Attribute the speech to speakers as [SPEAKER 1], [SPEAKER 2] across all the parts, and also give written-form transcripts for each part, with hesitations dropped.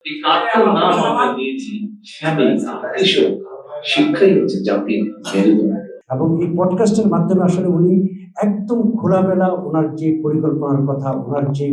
[SPEAKER 1] এই কার্ডটার নাম আমরা দিয়েছি ফ্যামিলি কার্ড। কৃষক শিক্ষাই হচ্ছে জাতির মেরুদণ্ড।
[SPEAKER 2] এবং এই পডকাস্টের মাধ্যমে আসলে উনি একদম খোলামেলা ওনার যে পরিকল্পনার কথা, ওনার যে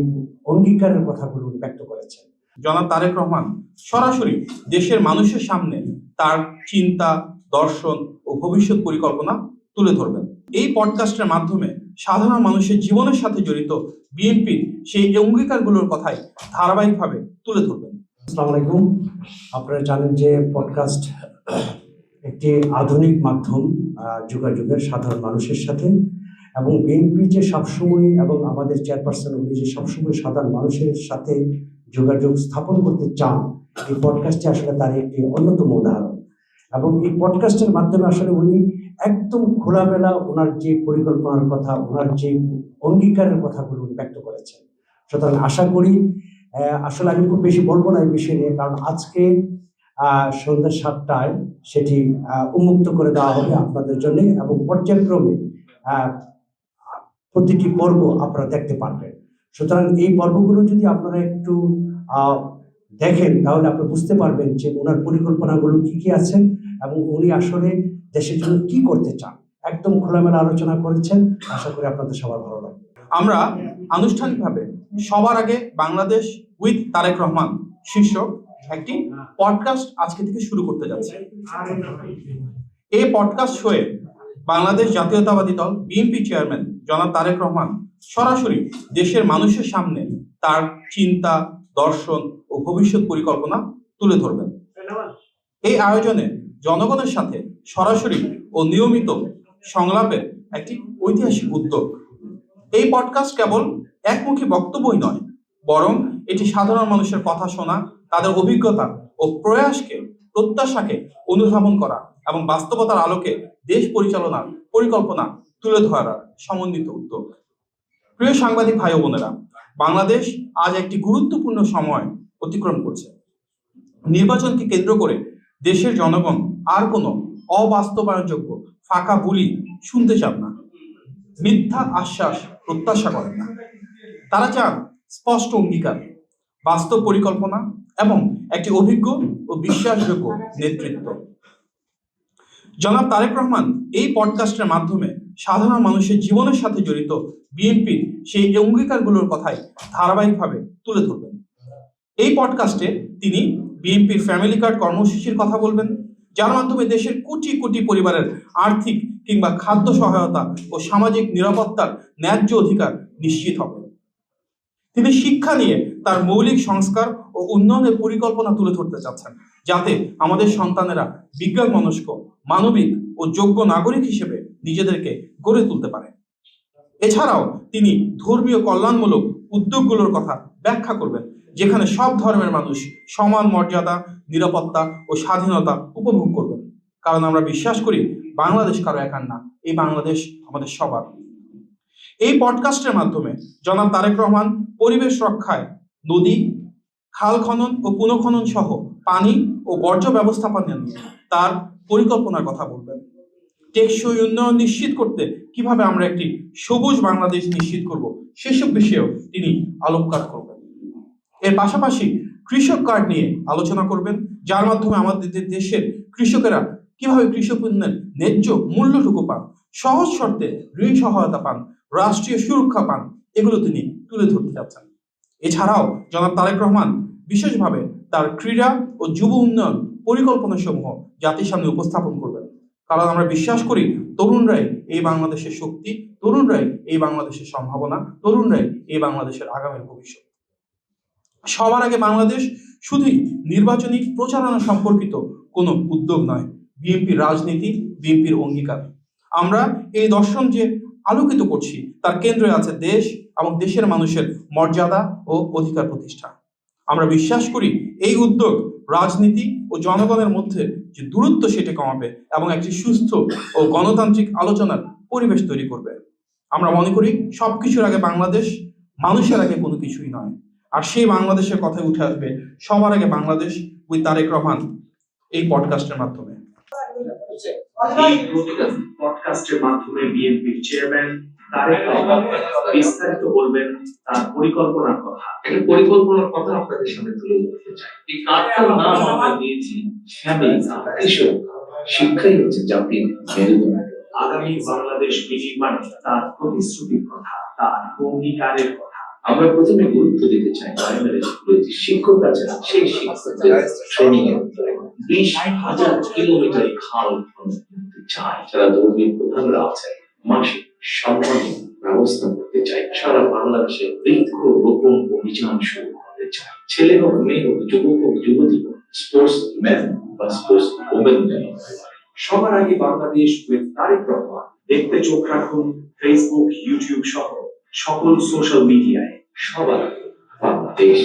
[SPEAKER 2] অঙ্গীকারের কথাগুলো উনি ব্যক্ত করেছেন।
[SPEAKER 3] জনাব তারেক রহমান সরাসরি দেশের মানুষের সামনে তার চিন্তা, দর্শন ও ভবিষ্যৎ পরিকল্পনা তুলে ধরবেন। এই পডকাস্টের মাধ্যমে সাধারণ মানুষের জীবনের সাথে জড়িত বিএনপির সেই অঙ্গীকারগুলোর কথাই ধারাবাহিকভাবে তুলে ধরবেন।
[SPEAKER 2] আসসালামু আলাইকুম। আপনারা জানেন যে পডকাস্ট একটি আধুনিক মাধ্যম যোগাযোগের সাধারণ মানুষের সাথে, এবং বিএনপি যে সবসময় এবং আমাদের চেয়ারপারসন উনি যে সবসময় সাধারণ মানুষের সাথে যোগাযোগ স্থাপন করতে চান, এই পডকাস্টটি আসলে তার একটি অন্যতম উদাহরণ। এবং এই পডকাস্টের মাধ্যমে আসলে উনি একদম খোলামেলা ওনার যে পরিকল্পনার কথা, ওনার যে অঙ্গীকারের কথাগুলো উনি ব্যক্ত করেছেন। সুতরাং আশা করি, আসলে আমি খুব বেশি বলবো না এই বিষয় নিয়ে, কারণ আজকে সন্ধ্যা 7টায় সেটি উন্মুক্ত করে দেওয়া হবে আপনাদের জন্য, এবং পর্যায়ক্রমে প্রতিটি পর্ব আপনারা দেখতে পারবেন। সুতরাং এই পর্বগুলো যদি আপনারা একটু দেখেন, তাহলে আপনারা বুঝতে পারবেন যে ওনার পরিকল্পনাগুলো কি কি আছে এবং উনি আসলে দেশের জন্য কি করতে চান। একদম খোলামেলা আলোচনা করেছেন, আশা করি আপনাদের সবার ভালো লাগবে।
[SPEAKER 3] আমরা আনুষ্ঠানিকভাবে সবার আগে বাংলাদেশ উইথ তারেক রহমান শীর্ষক একটি পডকাস্ট আজকে থেকে শুরু করতে যাচ্ছি। এই পডকাস্ট শোয়ে বাংলাদেশ জাতীয়তাবাদী দল বিএনপি চেয়ারম্যান জনাব তারেক রহমান সরাসরি দেশের মানুষের সামনে তার চিন্তা, দর্শন ও ভবিষ্যৎ পরিকল্পনা তুলে ধরবেন। এই আয়োজনে জনগণের সাথে সরাসরি ও নিয়মিত সংলাপের একটি ঐতিহাসিক উদ্যোগ। এই পডকাস্ট কেবল একমুখী বক্তব্যই নয়, বরং এটি সাধারণ মানুষের কথা শোনা, তাদের অভিজ্ঞতা ও প্রত্যাশাকে অনুধাবন করা এবং বাস্তবতার আলোকে দেশ পরিচালনার পরিকল্পনা তুলে ধরার সমন্বিত উদ্যোগ। প্রিয় সাংবাদিক ভাই ও বোনেরা, বাংলাদেশ আজ একটি গুরুত্বপূর্ণ সময় অতিক্রম করছে। নির্বাচনকে কেন্দ্র করে দেশের জনগণ আর কোনো অবাস্তবায়নযোগ্য ফাঁকা বুলি শুনতে চান না, মিথ্যা আশ্বাস প্রত্যাশা করেন না। তারা চান স্পষ্ট অঙ্গীকার, বাস্তব পরিকল্পনা এবং একটি অভিজ্ঞ ও বিশ্বাসযোগ্য নেতৃত্ব। জনাব তারেক রহমান এই পডকাস্টের মাধ্যমে সাধারণ মানুষের জীবনের সাথে জড়িত বিএনপির সেই অঙ্গীকারগুলোর কথাই ধারাবাহিকভাবে তুলে ধরবেন। এই পডকাস্টে তিনি বিএনপির ফ্যামিলি কার্ড কর্মসূচির কথা বলবেন, যার মাধ্যমে দেশের কোটি কোটি পরিবারের আর্থিক কিংবা খাদ্য সহায়তা ও সামাজিক নিরাপত্তার ন্যায্য অধিকার নিশ্চিত হবে। তিনি শিক্ষা নিয়ে তার মৌলিক সংস্কার ও উন্নয়নের পরিকল্পনা তুলে ধরতে চাচ্ছেন, যাতে আমাদের সন্তানেরা বিজ্ঞান মনস্ক, মানবিক ও যোগ্য নাগরিক হিসেবে নিজেদেরকে গড়ে তুলতে পারে। এছাড়াও তিনি ধর্মীয় কল্যাণমূলক উদ্যোগগুলোর কথা ব্যাখ্যা করবেন, যেখানে সব ধর্মের মানুষ সমান মর্যাদা, নিরাপত্তা ও স্বাধীনতা উপভোগ করবেন। কারণ আমরা বিশ্বাস করি বাংলাদেশ কারো একার না, এই বাংলাদেশ আমাদের সবার। এই পডকাস্টের মাধ্যমে জনাব তারেক রহমান পরিবেশ রক্ষায় নদী, খাল খনন ও পুনঃখনন সহ পানি ও বর্জ্য ব্যবস্থাপনা নিয়ে তার পরিকল্পনার কথা বলবেন। টেকসই উন্নয়ন নিশ্চিত করতে কিভাবে আমরা একটি সবুজ বাংলাদেশ নিশ্চিত করব, সেসব বিষয়েও তিনি আলোকপাত করবেন। এর পাশাপাশি কৃষক কার্ড নিয়ে আলোচনা করবেন, যার মাধ্যমে আমাদের দেশের কৃষকেরা কিভাবে কৃষক পণ্যের ন্যায্য মূল্যটুকু পান, সহজ শর্তে ঋণ সহায়তা পান, রাষ্ট্রীয় সুরক্ষা পান, এগুলো তিনি তুলে ধরতে যাচ্ছেন। এছাড়াও জনাব তারেক রহমান বিশেষভাবে তার ক্রীড়া ও যুব উন্নয়ন পরিকল্পনা সমূহ জাতির সামনে উপস্থাপন করবেন। কারণ আমরা বিশ্বাস করি তরুণরাই এই বাংলাদেশের শক্তি, তরুণরাই এই বাংলাদেশের সম্ভাবনা, তরুণরাই এই বাংলাদেশের আগামীর ভবিষ্যৎ। সবার আগে বাংলাদেশ শুধুই নির্বাচনী প্রচারণা সম্পর্কিত কোনো উদ্যোগ নয়, বিএনপির রাজনীতি, বিএনপির অঙ্গীকার। আমরা এই দর্শন যে আলোকিত করছি তার কেন্দ্রে আছে দেশ এবং দেশের মানুষের মর্যাদা ও অধিকার প্রতিষ্ঠা। আমরা বিশ্বাস করি এই উদ্যোগ রাজনীতি ও জনগণের মধ্যে যে দূরত্ব সেটা কমাবে এবং একটি সুস্থ ও গণতান্ত্রিক আলোচনার পরিবেশ তৈরি করবে। আমরা মনে করি সবকিছুর আগে বাংলাদেশ, মানুষের আগে কোনো কিছুই নয়। আর সেই বাংলাদেশের কথাই উঠে আসবে সবার আগে বাংলাদেশ উইথ তারেক রহমান এই পডকাস্টের মাধ্যমে।
[SPEAKER 1] এই পডকাস্টের মাধ্যমে বিএনপির চেয়ারম্যান তারেক রহমান বিস্তারিত বলবেন তার পরিকল্পনার কথা। এই পরিকল্পনার কথা আপনাদের সামনে তুলে ধরতে চাই। এই কার্ডটার নাম আমরা দিয়েছি ফ্যামিলি কার্ড। কৃষক শিক্ষাই হচ্ছে জাতির মেরুদণ্ড। আগামী বাংলাদেশ বিনির্মাণে তার প্রতিশ্রুতির কথা, তার অঙ্গীকারের কথা। আমরা প্রথমে গুরুত্ব দিতে চাই প্রাইমারি স্কুলে যে শিক্ষক আছেন সেই শিক্ষকদের ট্রেনিং এর উপরে। 20,000 কিলোমিটার খাল খনন করতে চাই। যারা ধর্মীয় প্রধানরা আছেন মাসিক সম্মানী ব্যবস্থা করতে চাই। সারা বাংলাদেশে বৃক্ষ রোপণ অভিযান শুরু করতে চাই। ছেলে হোক মেয়ে হোক যুবক হোক যুবতী হোক, স্পোর্টস ম্যান বা স্পোর্টস ওমেন যেন। সবার আগে বাংলাদেশ উইথ তারেক রহমান। দেখতে চোখ রাখুন ফেসবুক, ইউটিউব সহ সকল সোশ্যাল মিডিয়ায়। সবার আগে বাংলাদেশ।